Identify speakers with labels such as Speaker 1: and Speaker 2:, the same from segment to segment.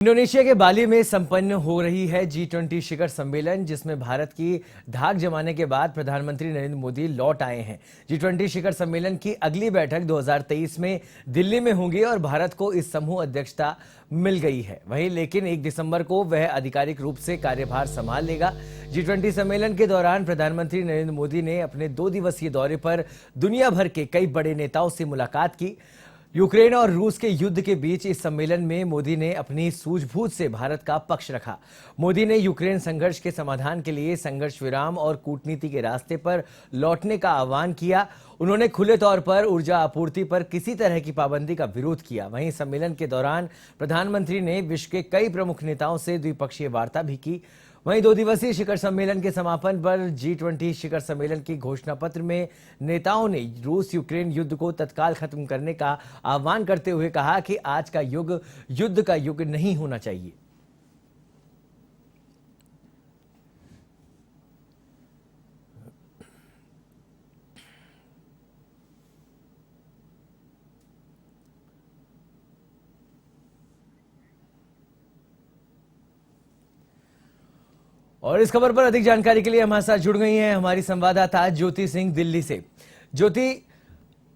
Speaker 1: Indonesia के बाली में संपन्न हो रही है G20 शिखर सम्मेलन, जिसमें भारत की धाक जमाने के बाद प्रधानमंत्री नरेंद्र मोदी लौट आए हैं। G20 शिखर सम्मेलन की अगली बैठक 2023 में दिल्ली में होगी और भारत को इस समूह अध्यक्षता मिल गई है। वहीं लेकिन 1 दिसंबर को वह आधिकारिक रूप से कार्यभार संभाल लेगा। G20 सम्मेलन के दौरान प्रधानमंत्री नरेंद्र मोदी ने अपने 2 दिवसीय दौरे पर दुनिया भर के कई बड़े नेताओं से मुलाकात की। यूक्रेन और रूस के युद्ध के बीच इस सम्मेलन में मोदी ने अपनी सूझबूझ से भारत का पक्ष रखा। मोदी ने यूक्रेन संघर्ष के समाधान के लिए संघर्ष विराम और कूटनीति के रास्ते पर लौटने का आह्वान किया। उन्होंने खुले तौर पर ऊर्जा आपूर्ति पर किसी तरह की पाबंदी का विरोध किया। वहीं सम्मेलन के दौरान प्रधानमंत्री ने विश्व के कई प्रमुख नेताओं से द्विपक्षीय वार्ता भी की। वहीं 2 दिवसीय शिखर सम्मेलन के समापन पर G20 शिखर सम्मेलन की घोषणा पत्र में नेताओं ने रूस यूक्रेन युद्ध को तत्काल खत्म करने का आह्वान करते हुए कहा कि आज का युग युद्ध का युग नहीं होना चाहिए। और इस खबर पर अधिक जानकारी के लिए हमारे साथ जुड़ गई हैं हमारी संवाददाता ज्योति सिंह दिल्ली से। ज्योति,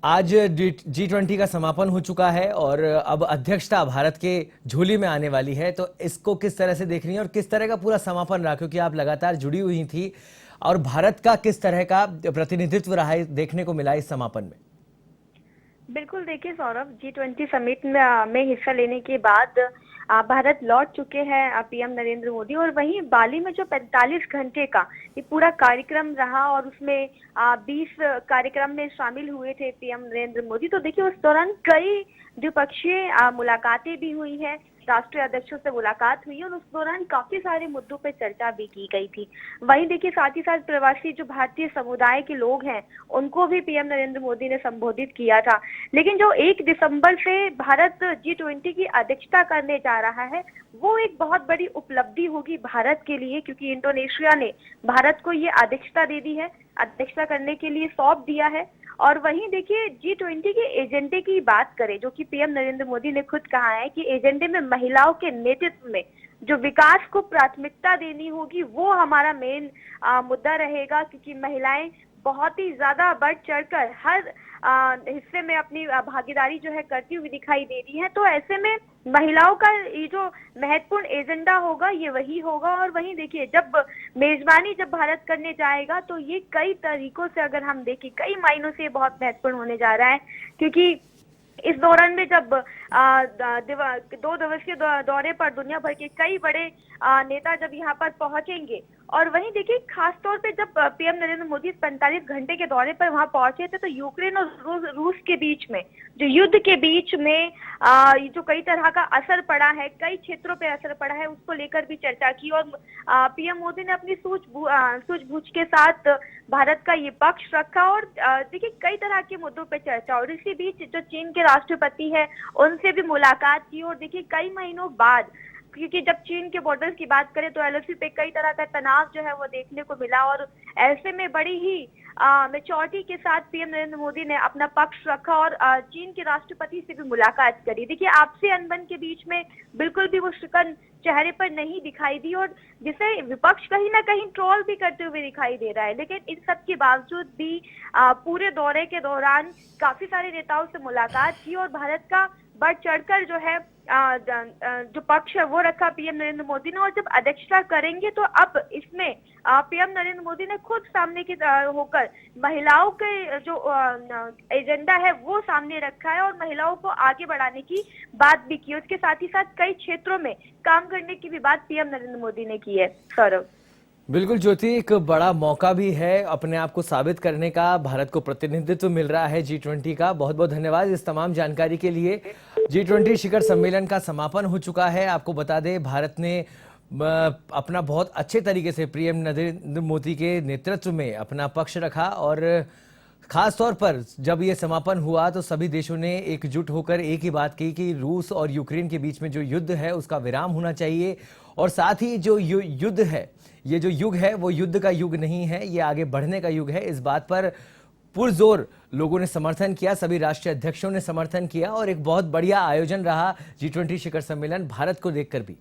Speaker 1: आज G20 का समापन हो चुका है और अब अध्यक्षता भारत के झोली में आने वाली है, तो इसको किस तरह से देख रही हैं और किस तरह का पूरा समापन रहा, क्योंकि आप लगातार जुड़ी हुई थी, और भारत का किस तरह का प्रतिनिधित्व रहा है देखने को मिला इस समापन में?
Speaker 2: बिल्कुल, देखिए सौरभ, G20 समिट में हिस्सा लेने के बाद भारत लौट चुके हैं पीएम नरेंद्र मोदी। और वहीं बाली में जो 45 घंटे का ये पूरा कार्यक्रम रहा और उसमें 20 कार्यक्रम में शामिल हुए थे पीएम नरेंद्र मोदी। तो देखिए, उस दौरान कई द्विपक्षीय मुलाकातें भी हुई हैं, राष्ट्रीय अध्यक्षों से मुलाकात हुई और उस दौरान काफी सारे मुद्दों पर चर्चा भी की गई थी। वहीं देखिए, साथ ही साथ प्रवासी जो भारतीय समुदाय के लोग हैं उनको भी पीएम नरेंद्र मोदी ने संबोधित किया था। लेकिन जो 1 दिसंबर से भारत G20 की अध्यक्षता करने जा रहा है, वो एक बहुत बड़ी उपलब्धि होगी भारत के लिए, क्योंकि इंडोनेशिया ने भारत को ये अध्यक्षता दे दी है, अध्यक्षता करने के लिए सौंप दिया है। और वहीं देखिए, G20 के एजेंडे की बात करें, जो कि पीएम नरेंद्र मोदी ने खुद कहा है कि एजेंडे में महिलाओं के नेतृत्व में जो विकास को प्राथमिकता देनी होगी, वो हमारा मेन मुद्दा रहेगा, क्योंकि महिलाएं बहुत ही ज्यादा बढ़ चढ़कर हर हिस्से में अपनी भागीदारी जो है करती हुई दिखाई दे रही है। तो ऐसे में महिलाओं का ये जो महत्वपूर्ण एजेंडा होगा, ये वही होगा। और वहीं देखिए, जब मेजबानी जब भारत करने जाएगा, तो ये कई तरीकों से अगर हम देखें, कई मायनों से बहुत महत्वपूर्ण होने जा रहा है, क्योंकि इस दौरान में जब 2 दिवसीय दौरे पर दुनिया भर के कई बड़े नेता जब यहाँ पर पहुंचेंगे, और वहीं देखिए, खास तौर पे जब पीएम नरेंद्र मोदी 45 घंटे के दौरे पर वहां पहुंचे थे, तो यूक्रेन और रूस के बीच में जो युद्ध के बीच में जो कई तरह का असर पड़ा है, कई क्षेत्रों पे असर पड़ा है, उसको लेकर भी चर्चा की। और पीएम मोदी ने अपनी सूझबूझ के साथ भारत का ये पक्ष रखा और देखिए, कई तरह के मुद्दों पे चर्चा। और इसी बीच जो चीन के राष्ट्रपति है, उनसे भी मुलाकात की। और देखिए, कई महीनों बाद, क्योंकि जब चीन के बॉर्डर्स की बात करें तो LOC पे कई तरह का तनाव जो है वो देखने को मिला, और ऐसे में बड़ी ही मैच्योरिटी के साथ पीएम नरेंद्र मोदी ने अपना पक्ष रखा और चीन के राष्ट्रपति से भी मुलाकात करी। देखिए, आपसी अनबन के बीच में बिल्कुल भी वो शिकन चेहरे पर नहीं दिखाई दी, और जिसे विपक्ष कहीं ना कहीं ट्रोल भी करते हुए दिखाई दे रहा है। लेकिन इन सब के बावजूद भी पूरे दौरे के दौरान काफी सारे नेताओं से मुलाकात की और भारत का बढ़ चढ़कर जो है जो पक्ष है वो रखा पीएम नरेंद्र मोदी ने। और जब अध्यक्षता करेंगे, तो अब इसमें पीएम नरेंद्र मोदी ने खुद सामने की होकर महिलाओं के जो एजेंडा है वो सामने रखा है और महिलाओं को आगे बढ़ाने की बात भी की। उसके साथ ही साथ कई क्षेत्रों में काम करने की भी बात पीएम नरेंद्र मोदी ने की है। सौरभ,
Speaker 1: बिल्कुल ज्योति, एक बड़ा मौका भी है अपने आप को साबित करने का, भारत को प्रतिनिधित्व मिल रहा है G20 का। बहुत बहुत धन्यवाद इस तमाम जानकारी के लिए। G20 शिखर सम्मेलन का समापन हो चुका है। आपको बता दें, भारत ने अपना बहुत अच्छे तरीके से पीएम नरेंद्र मोदी के नेतृत्व में अपना पक्ष रखा, और खास तौर पर जब ये समापन हुआ तो सभी देशों ने एकजुट होकर एक ही बात की कि रूस और यूक्रेन के बीच में जो युद्ध है उसका विराम होना चाहिए, और साथ ही जो युद्ध है, ये जो युग है वो युद्ध का युग नहीं है, ये आगे बढ़ने का युग है। इस बात पर पुरजोर लोगों ने समर्थन किया, सभी राष्ट्रीय अध्यक्षों ने समर्थन किया और एक बहुत बढ़िया आयोजन रहा G20 शिखर सम्मेलन भारत को देखकर भी।